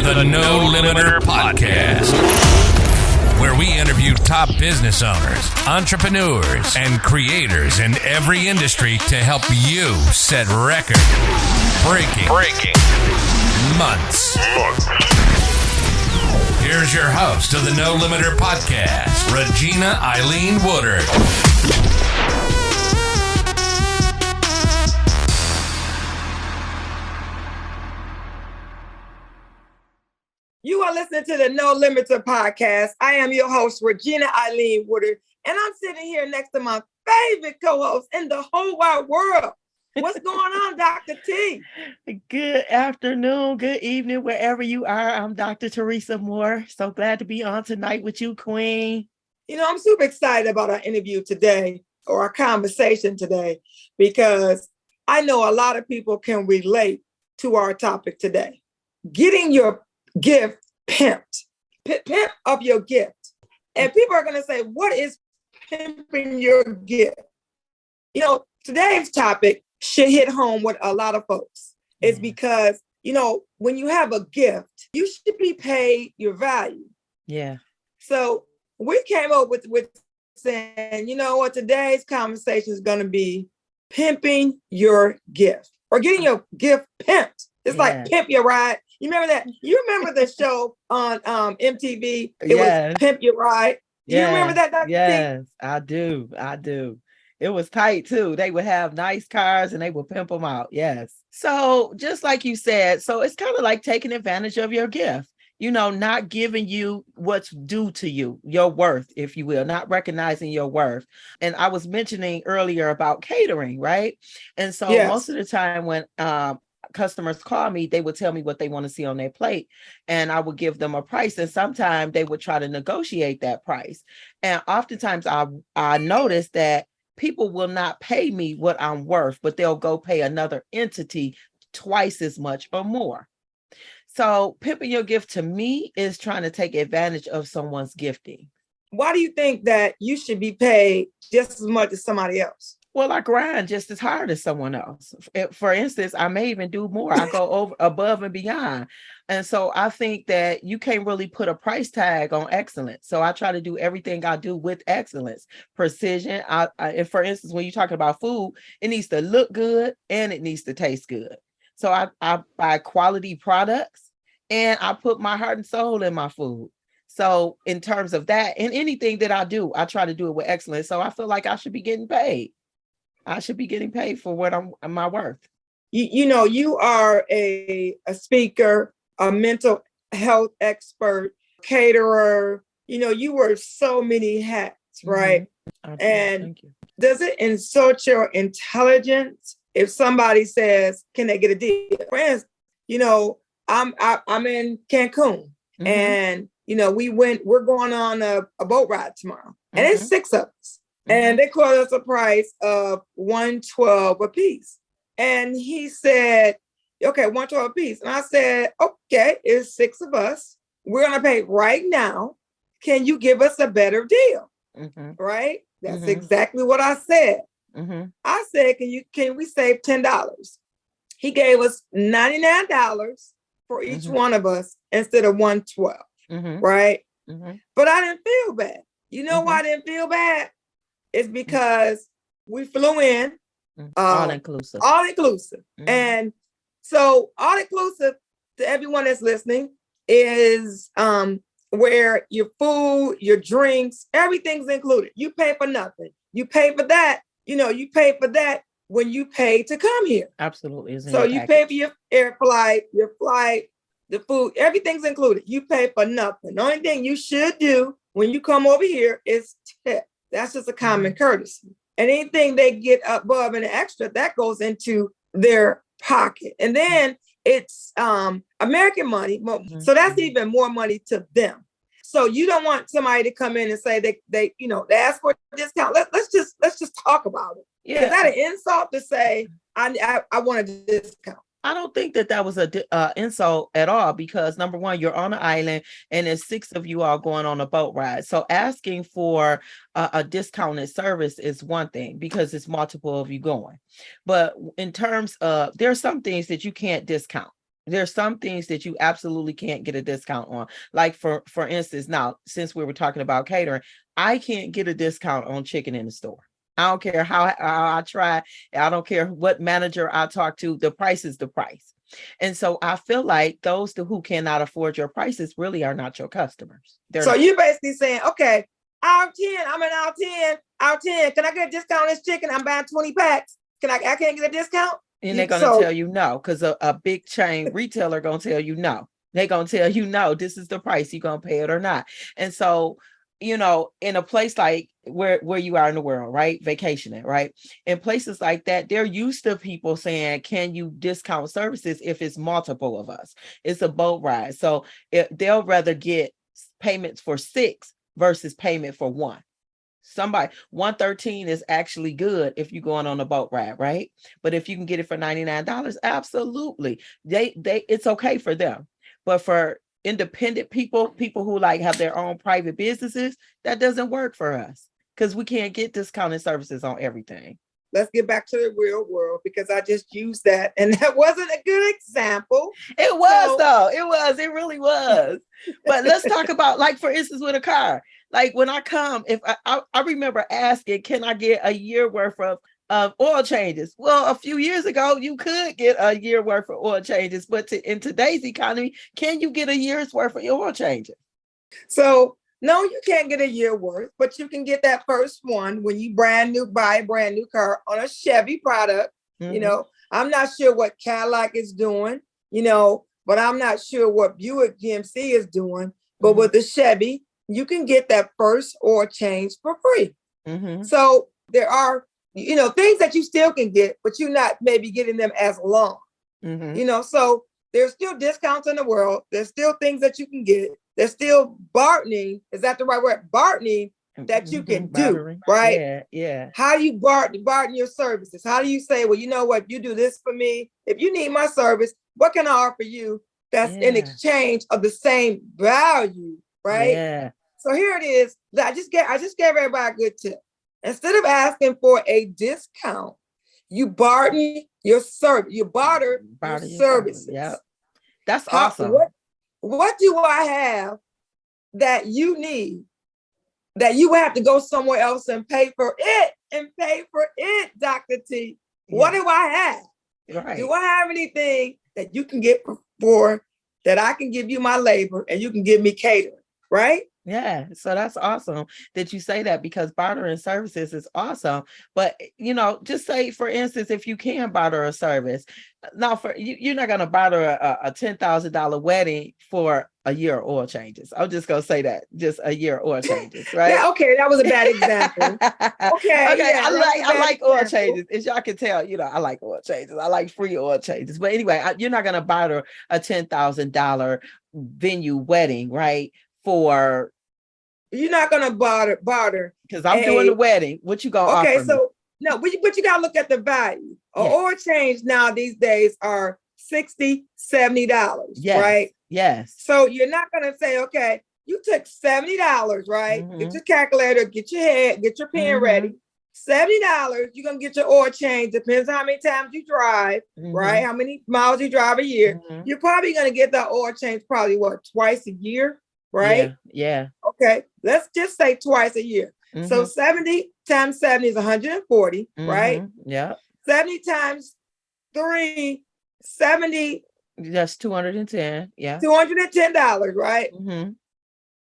the No Limiter Podcast, where we interview top business owners, entrepreneurs, and creators in every industry to help you set record-breaking months. Here's your host of the No Limiter Podcast, Regina Eileen Woodard. You are listening to the No Limiter Podcast. I am your host, Regina Eileen Woodard, and I'm sitting here next to my favorite co-host in the whole wide world. What's going on, Dr. T? Good afternoon, good evening, wherever you are. I'm Dr. Teresa Moore. So glad to be on tonight with you, Queen. You know, I'm super excited about our interview today, or our conversation today, because I know a lot of people can relate to our topic today. Getting your gift pimped, pimp up your gift. And people are going to say, what is pimping your gift? You know, today's topic should hit home with a lot of folks. It's because, you know, when you have a gift, you should be paid your value. Yeah. So we came up with saying, you know what, today's conversation is going to be pimping your gift or getting your gift pimped. It's like Pimp Your Ride. You remember that? You remember the show on MTV? It was Pimp Your Ride. You remember that, Dr. Yes, T? I do. It was tight too. They would have nice cars and they would pimp them out. Yes. So just like you said, so it's kind of like taking advantage of your gift. You know, not giving you what's due to you, your worth, if you will, not recognizing your worth. And I was mentioning earlier about catering, right? And so most of the time when customers call me, they would tell me what they want to see on their plate, and I would give them a price. And sometimes they would try to negotiate that price. And oftentimes I noticed that people will not pay me what I'm worth, but they'll go pay another entity twice as much or more. So pimping your gift to me is trying to take advantage of someone's gifting. Why do you think that you should be paid just as much as somebody else? Well, I grind just as hard as someone else. For instance, I may even do more. I go above and beyond. And so I think that you can't really put a price tag on excellence. So I try to do everything I do with excellence, precision. And for instance, when you're talking about food, it needs to look good and it needs to taste good. So I buy quality products and I put my heart and soul in my food. So in terms of that, and anything that I do, I try to do it with excellence. So I feel like I should be getting paid. I should be getting paid for what my worth. You know, you are a speaker, a mental health expert, caterer. You know, you wear so many hats, right? And thank you. Does it insult your intelligence if somebody says, "Can they get a deal?" For instance, you know, I'm in Cancun, and you know, we're going on a boat ride tomorrow, and it's 6 of us. And they quoted us a price of $112 a piece. And he said, okay, $112 a piece. And I said, okay, it's 6 of us. We're going to pay right now. Can you give us a better deal? Right? That's exactly what I said. I said, can we save $10? He gave us $99 for each one of us instead of $112. Right? But I didn't feel bad. You know why I didn't feel bad? It's because we flew in all inclusive. And so all inclusive to everyone that's listening is where your food, your drinks, everything's included. You pay for nothing. You pay for that. You know, you pay for that when you pay to come here. Absolutely. So you pay for your air flight, the food, everything's included. You pay for nothing. The only thing you should do when you come over here is tip. That's just a common courtesy. And anything they get above and extra, that goes into their pocket. And then it's American money. So that's even more money to them. So you don't want somebody to come in and say they ask for a discount. Let's just talk about it. Yeah. Is that an insult to say I want a discount? I don't think that was a insult at all, because number one, you're on an island and there's 6 of you all going on a boat ride. So asking for a discounted service is one thing, because it's multiple of you going. But in terms of, there are some things that you can't discount. There's some things that you absolutely can't get a discount on. Like for instance, now, since we were talking about catering, I can't get a discount on chicken in the store. I don't care how I try. I don't care what manager I talk to. The price is the price. And so I feel like those who cannot afford your prices really are not your customers. So you're basically saying, okay, out of 10, I'm an out of 10, out of 10. Can I get a discount on this chicken? I'm buying 20 packs. I can't get a discount? And they're going to tell you no, because a big chain retailer going to tell you no. They're going to tell you no, this is the price, you're going to pay it or not. And so, you know, in a place like where you are in the world, right? Vacationing, right? In places like that, they're used to people saying, can you discount services if it's multiple of us? It's a boat ride. So they'll rather get payments for 6 versus payment for 1. Somebody 113 is actually good if you're going on a boat ride, right? But if you can get it for $99, absolutely. It's okay for them. But for independent people who like have their own private businesses, that doesn't work for us because we can't get discounted services on everything. Let's get back to the real world, because I just used that and that wasn't a good example. It was though. It really was. But let's talk about, like, for instance, with a car. Like when I come, if I remember asking, can I get a year worth of oil changes? Well, a few years ago, you could get a year worth of oil changes, but in today's economy, can you get a year's worth of oil changes? So no, you can't get a year worth, but you can get that first one when you buy a brand new car on a Chevy product. You know, I'm not sure what Cadillac is doing, you know, but I'm not sure what Buick GMC is doing. But with the Chevy, you can get that first oil change for free. So there are, you know, things that you still can get, but you're not maybe getting them as long. You know, so there's still discounts in the world. There's still things that you can get. There's still bartering. Is that the right word? Bartering that you can do, right? Yeah. How do you barter your services? How do you say, well, you know what, you do this for me. If you need my service, what can I offer you that's in exchange of the same value, right? Yeah. So here it is. I just gave everybody a good tip. Instead of asking for a discount, you barter your service. You barter your services. Yeah, that's awesome. What do I have that you need that you have to go somewhere else and pay for it, Dr. T? Yeah. What do I have? Right. Do I have anything that you can get for that I can give you my labor and you can give me catering, right? Yeah, so that's awesome that you say that, because bartering services is awesome. But, you know, just say, for instance, if you can barter a service, now you're not going to barter a $10,000 wedding for a year of oil changes. I'm just going to say that, just a year of oil changes, right? Yeah, okay, that was a bad example. Okay, yeah, I like oil changes. As y'all can tell, you know, I like oil changes. I like free oil changes. But anyway, you're not going to barter a $10,000 venue wedding, right? You're not gonna barter because I'm doing the wedding. What you gonna offer me? So no, but you gotta look at the value. Oil change now these days are $60, $70, right? Yes. So you're not gonna say, okay, you took $70, right? Get your calculator, get your pen ready. $70, you're gonna get your oil change. Depends on how many times you drive, right? How many miles you drive a year. You're probably gonna get that oil change probably twice a year. Right? Yeah. Okay. Let's just say twice a year. So 70 times 70 is 140, right? Yeah. 70 times 3, 70. That's 210. Yeah. $210, right?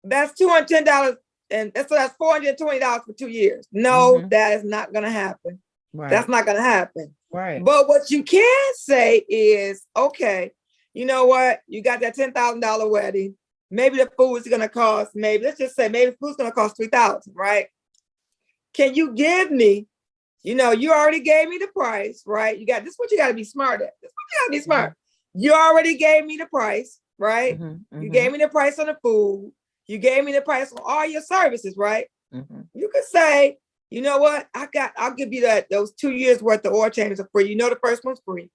That's $210. And so that's $420 for 2 years. No, that is not going to happen. Right. That's not going to happen. Right. But what you can say is, okay, you know what? You got that $10,000 wedding. Maybe the food is going to cost, let's just say maybe the food's going to cost $3,000, right? Can you give me, you know, you already gave me the price, right? This is what you got to be smart at. This is what you got to be smart. You already gave me the price, right? You gave me the price on the food. You gave me the price on all your services, right? You could say, you know what? I'll give you those 2 years worth of oil changes are free. You know, the first one's free.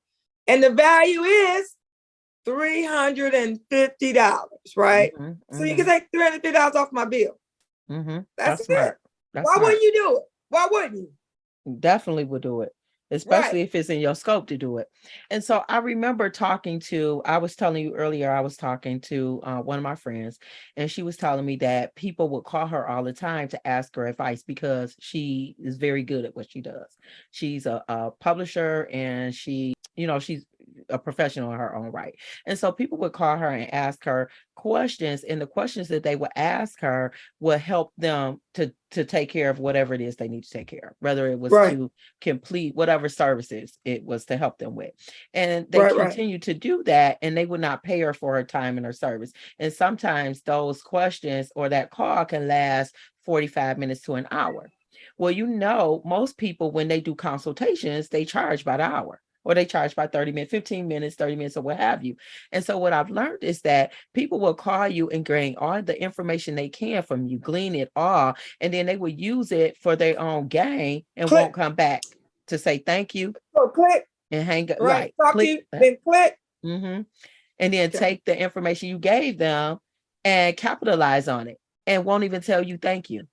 And the value is $350, right? So you can take $350 off my bill. That's it. smart. Why wouldn't you do it? Why wouldn't you? Definitely would do it. especially if it's in your scope to do it. And so I remember I was telling you earlier, I was talking to one of my friends, and she was telling me that people would call her all the time to ask her advice because she is very good at what she does. She's a publisher, and she's a professional in her own right. And so people would call her and ask her questions, and the questions that they would ask her would help them to take care of whatever it is they need to take care of, whether it was to complete whatever services it was to help them with. And they continue to do that, and they would not pay her for her time and her service. And sometimes those questions or that call can last 45 minutes to an hour. Well, most people, when they do consultations, they charge by the hour, or they charge by 30 minutes, 15 minutes, 30 minutes, or what have you. And so what I've learned is that people will call you and gain all the information they can from you, glean it all, and then they will use it for their own gain and won't come back to say thank you. So click. And hang up. Right. Talk to you, then click. Mm-hmm. And then take the information you gave them and capitalize on it and won't even tell you thank you.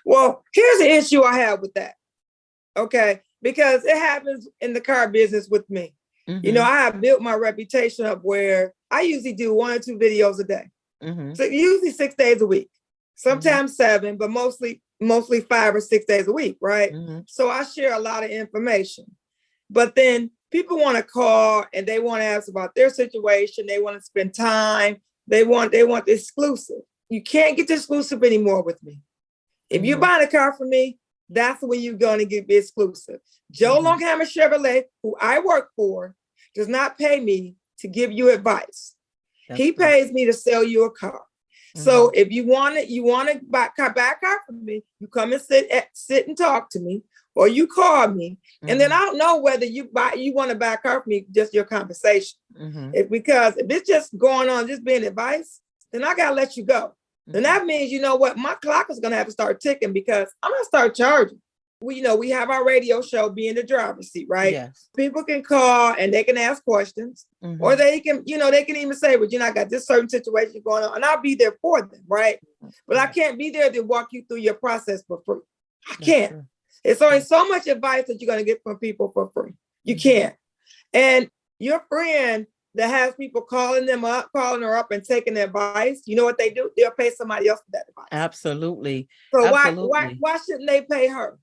Well, here's the issue I have with that. Okay. Because it happens in the car business with me. Mm-hmm. I have built my reputation up where I usually do 1 or 2 videos a day. Mm-hmm. So usually 6 days a week, sometimes 7, but mostly 5 or 6 days a week, right? Mm-hmm. So I share a lot of information. But then people want to call and they want to ask about their situation. They want to spend time. They want the exclusive. You can't get the exclusive anymore with me. If you're buying a car from me, that's when you're going to get the exclusive. Joe Longhammer Chevrolet, who I work for, does not pay me to give you advice. He pays me to sell you a car. So if you want to buy a car from me, you come and sit and talk to me, or you call me, and then I don't know whether you want to buy a car from me, just your conversation. Because if it's just going on, just being advice, then I gotta let you go. Then that means, you know what, my clock is going to have to start ticking because I'm going to start charging. We have our radio show, Be in the Driver's Seat, right? Yes. People can call and they can ask questions, or they can even say, Regina, I got this certain situation going on, and I'll be there for them, right? But I can't be there to walk you through your process for free. I can't. It's only so much advice that you're going to get from people for free. You can't. And your friend that has people calling her up and taking their advice, you know what they do? They'll pay somebody else for that advice. Absolutely. So why shouldn't they pay her?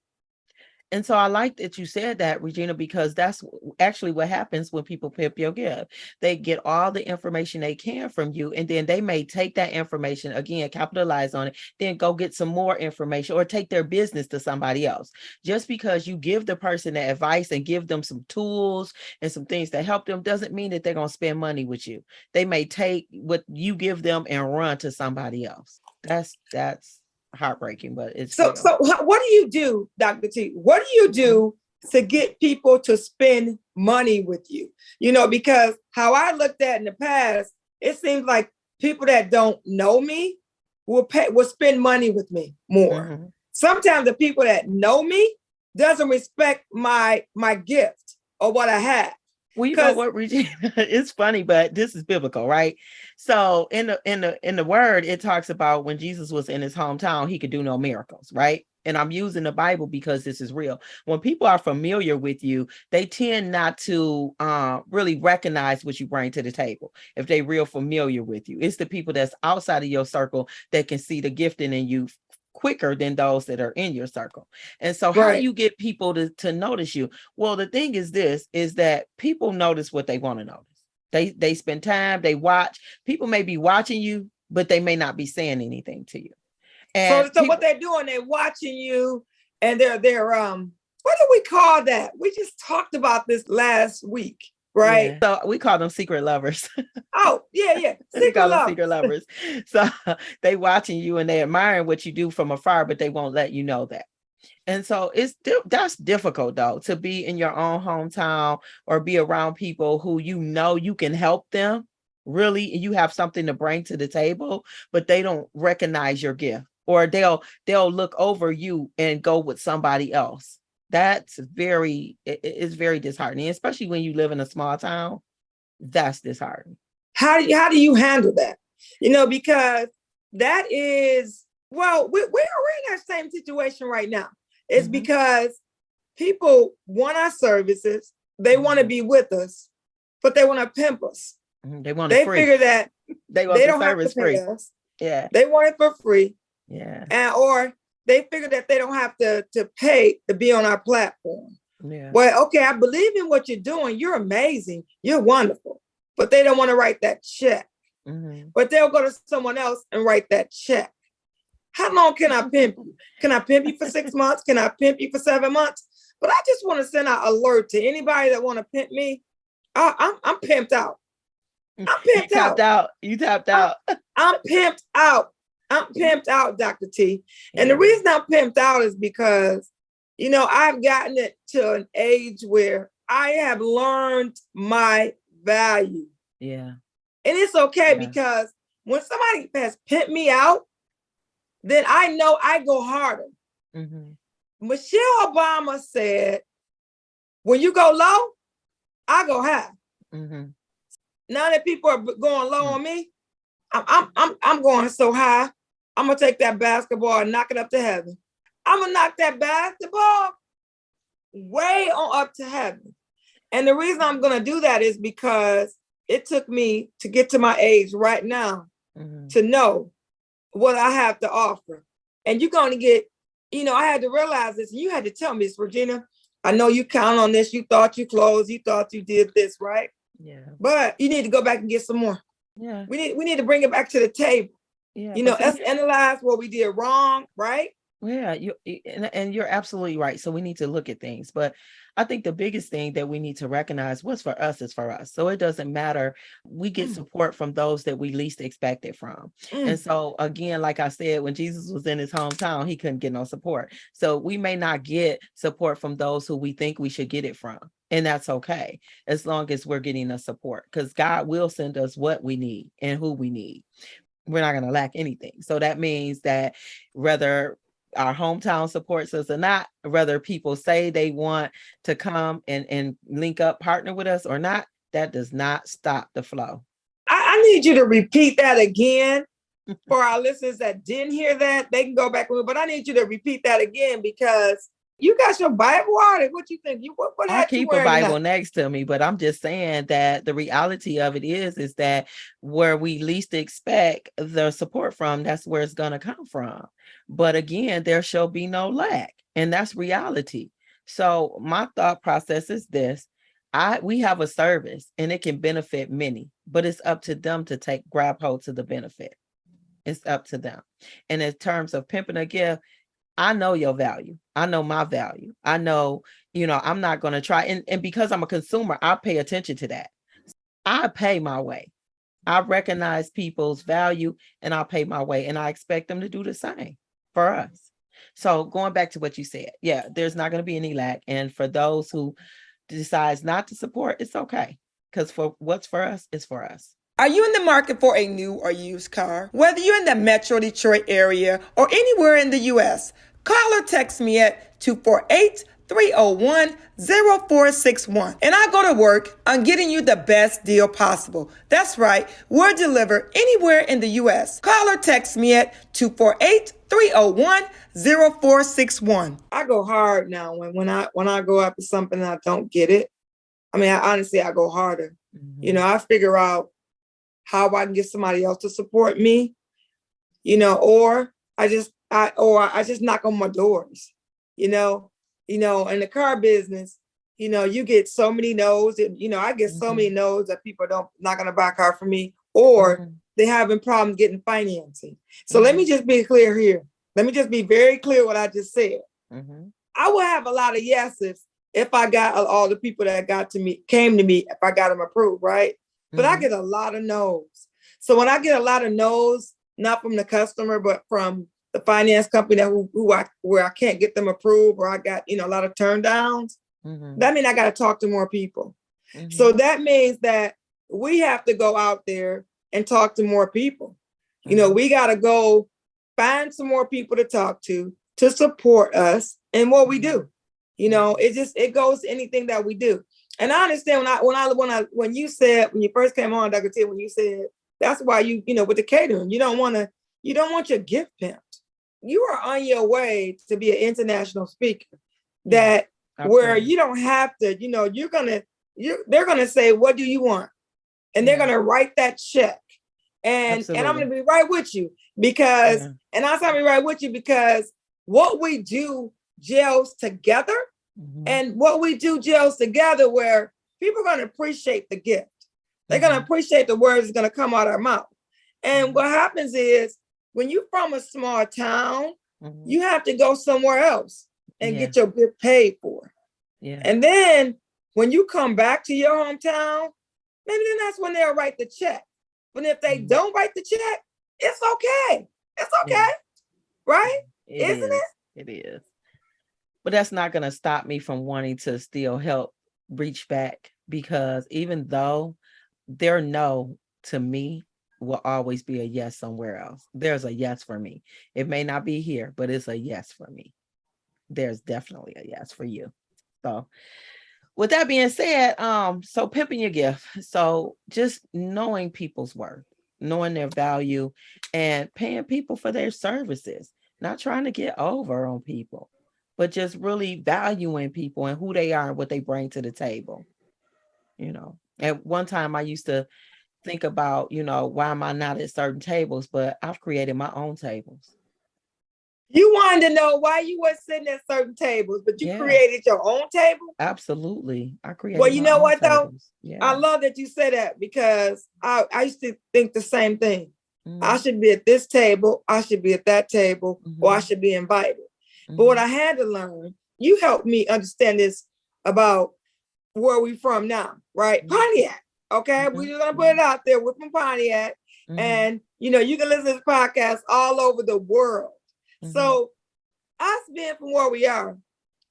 And so I like that you said that, Regina, because that's actually what happens when people pimp your gift. They get all the information they can from you, and then they may take that information, again, capitalize on it, then go get some more information or take their business to somebody else. Just because you give the person the advice and give them some tools and some things to help them doesn't mean that they're going to spend money with you. They may take what you give them and run to somebody else. That's heartbreaking, but it's so what do you do, Dr. T? What do you do to get people to spend money with you? Because how I looked at in the past, it seems like people that don't know me will spend money with me more. Sometimes the people that know me doesn't respect my gift or what I have. Well, you know what, Regina, it's funny, but this is biblical, right? So in the word, it talks about when Jesus was in his hometown, he could do no miracles, right? And I'm using the Bible because this is real. When people are familiar with you, they tend not to really recognize what you bring to the table if they're real familiar with you. It's the people that's outside of your circle that can see the gifting in you quicker than those that are in your circle. And so how do you get people to notice you? Well, the thing is that people notice what they want to notice. They spend time, they watch. People may be watching you, but they may not be saying anything to you. And so what they're doing, they're watching you, and they're what do we call that? We just talked about this last week. Right. Yeah. So we call them secret lovers. Oh, yeah. Secret lovers. So they watching you and they admiring what you do from afar, but they won't let you know that. And so that's difficult, though, to be in your own hometown or be around people who you can help them. Really, you have something to bring to the table, but they don't recognize your gift, or they'll look over you and go with somebody else. It's very disheartening, especially when you live in a small town. That's disheartening. How do you handle that? Because that is, well, we're in that same situation right now. It's because people want our services. They want to be with us, but they want to pimp us. They want it They free. figure that They want they the don't have to service pay free. us. Yeah. They want it for free. Yeah. And or they figure that they don't have to pay to be on our platform. Yeah. Well, okay, I believe in what you're doing. You're amazing. You're wonderful. But they don't want to write that check. But they'll go to someone else and write that check. How long can I pimp you? Can I pimp you for 6 months? Can I pimp you for 7 months? But I just want to send out alert to anybody that want to pimp me. I'm pimped out. I'm pimped out. You tapped out. I'm pimped out. I'm pimped out, Dr. T. And the reason I'm pimped out is because, you know, I've gotten it to an age where I have learned my value. Yeah. And it's okay because when somebody has pimped me out, then I know I go harder. Michelle Obama said, when you go low, I go high. Now that people are going low on me, I'm going so high. I'm gonna take that basketball and knock it up to heaven. I'm gonna knock that basketball way on up to heaven. And the reason I'm gonna do that is because it took me to get to my age right now to know what I have to offer. And you're gonna get, you know, I had to realize this. You had to tell me this, Regina. I know you count on this. You thought you closed. You thought you did this, right? Yeah. But you need to go back and get some more. Yeah. We need to bring it back to the table. Yeah. You know, us analyze what we did wrong, right? Yeah, and you're absolutely right. So we need to look at things. But I think the biggest thing that we need to recognize, what's for us is for us. So it doesn't matter. We get support from those that we least expect it from. And so again, like I said, when Jesus was in his hometown, he couldn't get no support. So we may not get support from those who we think we should get it from. And that's okay, as long as we're getting the support, because God will send us what we need and who we need. We're not going to lack anything. So that means that whether our hometown supports us or not, whether people say they want to come and link up, partner with us or not, that does not stop the flow. I need you to repeat that again for our listeners that didn't hear that. They can go back with it, but I need you to repeat that again because you got your Bible out. What you think? What I keep a Bible next to me, but I'm just saying that the reality of it is that where we least expect the support from, that's where it's going to come from. But again, there shall be no lack, and that's reality. So my thought process is this: we have a service, and it can benefit many, but it's up to them to grab hold to the benefit. It's up to them. And in terms of pimping a gift, I know your value. I know my value. I know, I'm not going to try. And because I'm a consumer, I pay attention to that. I pay my way. I recognize people's value and I pay my way. And I expect them to do the same for us. So going back to what you said, there's not going to be any lack. And for those who decides not to support, it's okay. Because for what's for us is for us. Are you in the market for a new or used car? Whether you're in the Metro Detroit area or anywhere in the U.S., call or text me at 248-301-0461. And I go to work on getting you the best deal possible. That's right. We're delivered anywhere in the U.S. Call or text me at 248-301-0461. I go hard now when I go after something and I don't get it. I mean, I go harder. Mm-hmm. I figure out how I can get somebody else to support me, or I just knock on my doors, in the car business, you get so many no's and, I get so many no's that people not going to buy a car from me, or they're having problems getting financing. So let me just be clear here. Let me just be very clear what I just said. I will have a lot of yeses if I got all the people that came to me, if I got them approved, right? But I get a lot of no's. So when I get a lot of no's, not from the customer, but from the finance company where I can't get them approved, or I got, a lot of turn downs, that means I got to talk to more people. So that means that we have to go out there and talk to more people. We got to go find some more people to talk to support us in what we do. It goes to anything that we do. And I understand when you first came on, Dr. T, when you said that's why with the catering, you don't want your gift pimped. You are on your way to be an international speaker that where Okay. you don't have to, they're gonna say, what do you want? And they're gonna write that check. And I'm gonna be right with you because I'm gonna be right with you because what we do gels together, and what we do gels together where people are gonna appreciate the gift. They're gonna appreciate the words that's gonna come out of our mouth. And what happens is when you're from a small town, you have to go somewhere else and get your gift paid for. Yeah. And then when you come back to your hometown, maybe then that's when they'll write the check. But if they don't write the check, it's okay. It's okay. Right? Isn't it? It is. But that's not going to stop me from wanting to still help reach back, because even though their no to me will always be a yes somewhere else, there's a yes for me. It may not be here, but it's a yes for me. There's definitely a yes for you. So with that being said, so pimping your gift. So just knowing people's worth, knowing their value, and paying people for their services, not trying to get over on people, but just really valuing people and who they are and what they bring to the table. At one time I used to think about, why am I not at certain tables, but I've created my own tables. You wanted to know why you were sitting at certain tables, but you created your own table? Absolutely. I created Well, you know what though? Yeah. I love that you said that because I used to think the same thing. I should be at this table, I should be at that table, or I should be invited. But what I had to learn, you helped me understand this about where we from now, right? Pontiac. Okay. We're just gonna put it out there. We're from Pontiac. And you can listen to this podcast all over the world. So us being from where we are,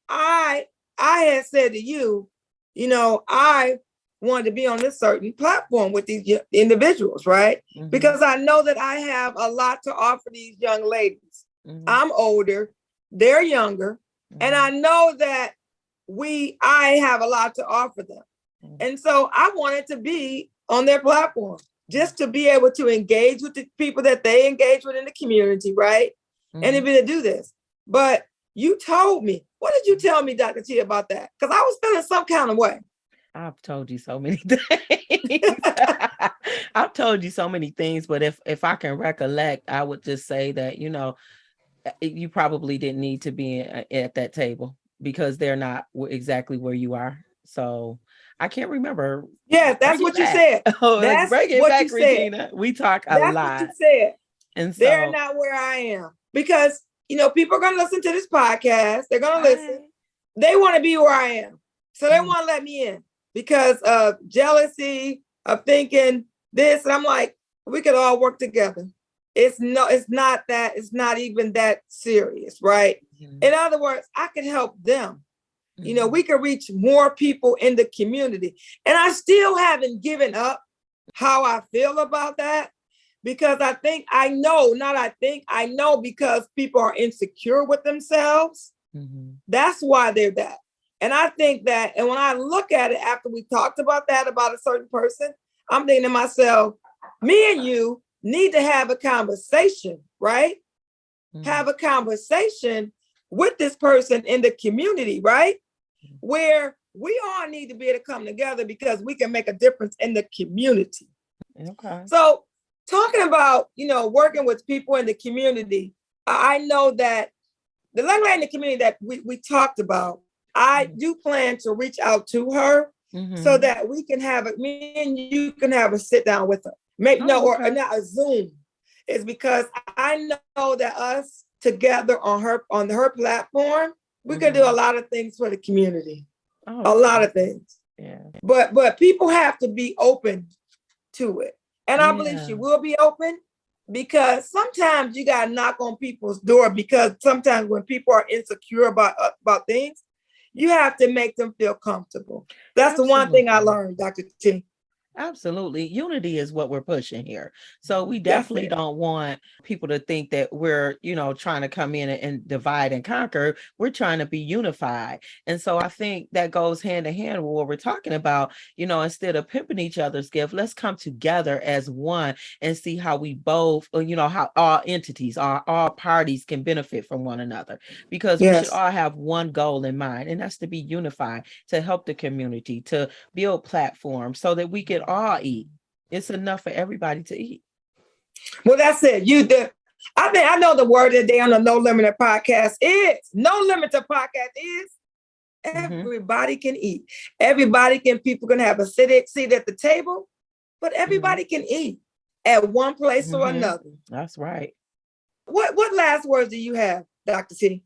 I had said to you, I wanted to be on this certain platform with these individuals, right? Because I know that I have a lot to offer these young ladies. I'm older, they're younger, and I know that I have a lot to offer them. And so I wanted to be on their platform just to be able to engage with the people that they engage with in the community, right? And to be able to do this. But you told me, what did you tell me, Dr. T, about that? Because I was feeling some kind of way. I've told you so many things. I've told you so many things, but if I can recollect, I would just say that, you probably didn't need to be at that table because they're not exactly where you are. So I can't remember. Yeah, that's what you said. Oh, that's bring it what back, you said. Regina. We talk a lot. That's what you said. And so they're not where I am. Because, people are going to listen to this podcast. They're going to listen. They want to be where I am. So they want to let me in because of jealousy, of thinking this. And I'm like, we could all work together. It's not even that serious, right? In other words, I could help them. We could reach more people in the community. And I still haven't given up how I feel about that. Because I know because people are insecure with themselves. That's why they're that. And I think that, and when I look at it after we talked about that, about a certain person, I'm thinking to myself, me and you need to have a conversation, right? Have a conversation with this person in the community, right? Where we all need to be able to come together because we can make a difference in the community. Okay. So, talking about, working with people in the community, I know that the young lady in the community that we talked about, I do plan to reach out to her so that me and you can have a sit down with her. Maybe or not a Zoom. It's because I know that us together on her platform, we can do a lot of things for the community. A lot of things. Yeah. But people have to be open to it. And I believe she will be open because sometimes you got to knock on people's door because sometimes when people are insecure about things, you have to make them feel comfortable. That's the one thing I learned, Dr. T. Absolutely. Unity is what we're pushing here. So we That's definitely it. don't want people to think that we're, trying to come in and divide and conquer. We're trying to be unified. And so I think that goes hand in hand with what we're talking about. Instead of pimping each other's gift, let's come together as one and see how we both, how all entities, all parties can benefit from one another, because we should Yes. all have one goal in mind, and that's to be unified, to help the community, to build platforms so that we can all eat. It's enough for everybody to eat. Well, that's it. I know the word of the day on the No Limiter podcast is everybody can eat. People can have a seat at the table, but everybody can eat at one place or another. That's right. What last words do you have, Dr. T?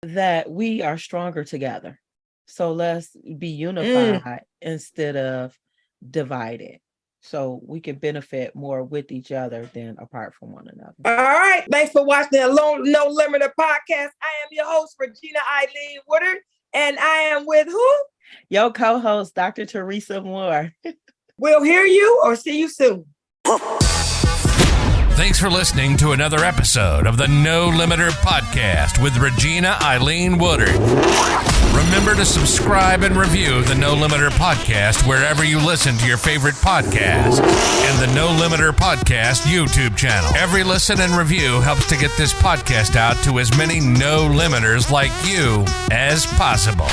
That we are stronger together. So let's be unified instead of divided, so we can benefit more with each other than apart from one another. All right. Thanks for watching the No Limiter podcast. I am your host, Regina Eileen Woodard, and I am with who? Your co-host, Dr. Teresa Moore. We'll hear you or see you soon. Thanks for listening to another episode of the No Limiter Podcast with Regina Eileen Woodard. Remember to subscribe and review the No Limiter Podcast wherever you listen to your favorite podcasts, and the No Limiter Podcast YouTube channel. Every listen and review helps to get this podcast out to as many no limiters like you as possible.